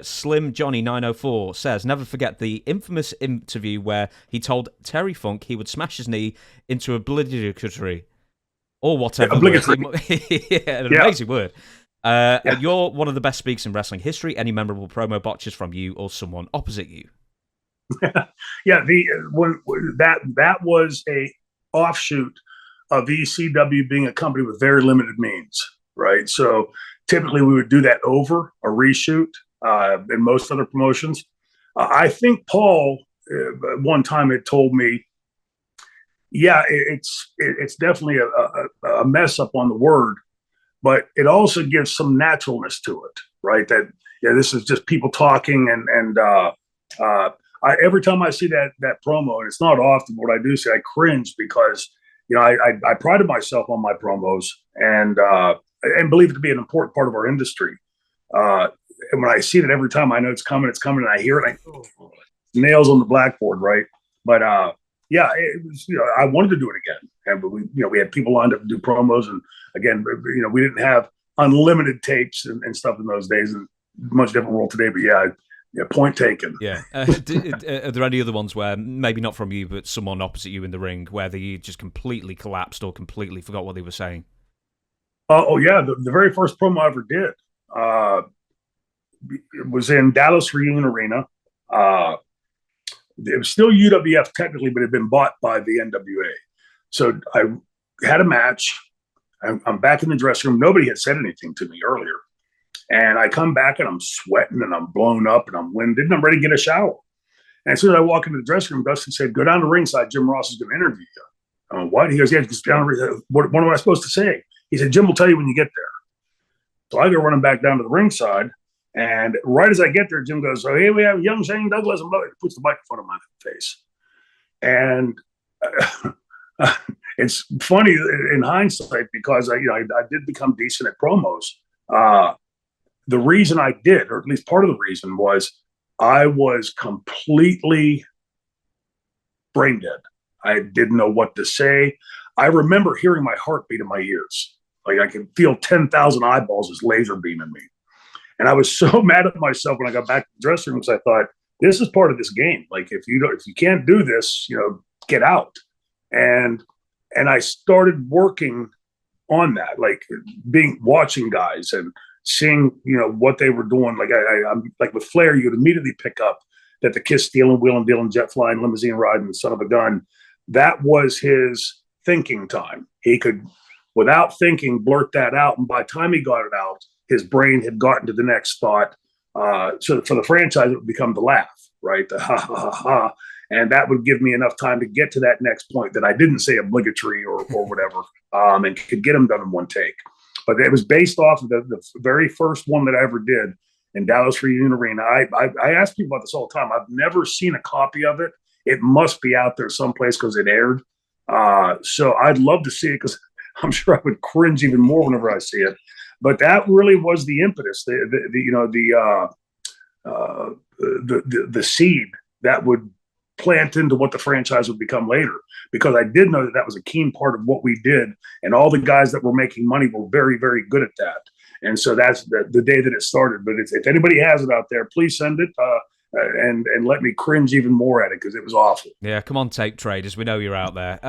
Slim Johnny 904 says, never forget the infamous interview where he told Terry Funk he would smash his knee into obligatory or whatever. Obligatory. Yeah, an amazing word. You're one of the best speakers in wrestling history. Any memorable promo botches from you or someone opposite you? Yeah, that was a offshoot of ECW being a company with very limited means, right? So typically we would do that over a reshoot in most other promotions. I think Paul one time had told me, yeah, it's definitely a mess up on the word, but it also gives some naturalness to it, right? That this is just people talking, and every time I see that promo, and it's not often, but what I do see, I cringe because I prided myself on my promos and believe it to be an important part of our industry. And when I see it every time, I know it's coming, and I hear it, nails on the blackboard, right? But it was, I wanted to do it again, and we had people lined up to do promos, and again, we didn't have unlimited tapes and stuff in those days, and much different world today. But yeah, point taken. Yeah. Are there any other ones where, maybe not from you, but someone opposite you in the ring, where they just completely collapsed or completely forgot what they were saying? Yeah. The very first promo I ever did it was in Dallas Reunion Arena. It was still UWF technically, but it had been bought by the NWA. So I had a match. I'm back in the dressing room. Nobody had said anything to me earlier. And I come back and I'm sweating and I'm blown up and I'm winded and I'm ready to get a shower. And as soon as I walk into the dressing room, Dustin said, "Go down to ringside. Jim Ross is going to interview you." I went, "What?" He goes, "Yeah, just down. What am I supposed to say?" He said, "Jim will tell you when you get there." So I go running back down to the ringside. And right as I get there, Jim goes, "So here we have young Shane Douglas," and puts the microphone on my face. And it's funny in hindsight because I did become decent at promos. The reason I did, or at least part of the reason, was I was completely brain dead. I didn't know what to say. I remember hearing my heartbeat in my ears. Like I could feel 10,000 eyeballs as laser beaming me. And I was so mad at myself when I got back to the dressing room because I thought, this is part of this game. Like if you can't do this, get out. And I started working on that, like watching guys and seeing, what they were doing. Like I'm like with Flair, you'd immediately pick up that the kiss stealing, wheeling, dealing, jet flying, limousine riding, son of a gun, that was his thinking time. He could, without thinking, blurt that out. And by the time he got it out, his brain had gotten to the next thought. So for the franchise, it would become the laugh, right? The ha, ha, ha, ha. And that would give me enough time to get to that next point that I didn't say obligatory or whatever, and could get them done in one take. But it was based off of the very first one that I ever did in Dallas Reunion Arena. I ask people about this all the time. I've never seen a copy of it. It must be out there someplace because it aired. So I'd love to see it because I'm sure I would cringe even more whenever I see it. But that really was the impetus, the seed that would plant into what the franchise would become later. Because I did know that was a keen part of what we did, and all the guys that were making money were very, very good at that. And so that's the day that it started. But if anybody has it out there, please send it and let me cringe even more at it because it was awful. Yeah, come on, tape traders. We know you're out there.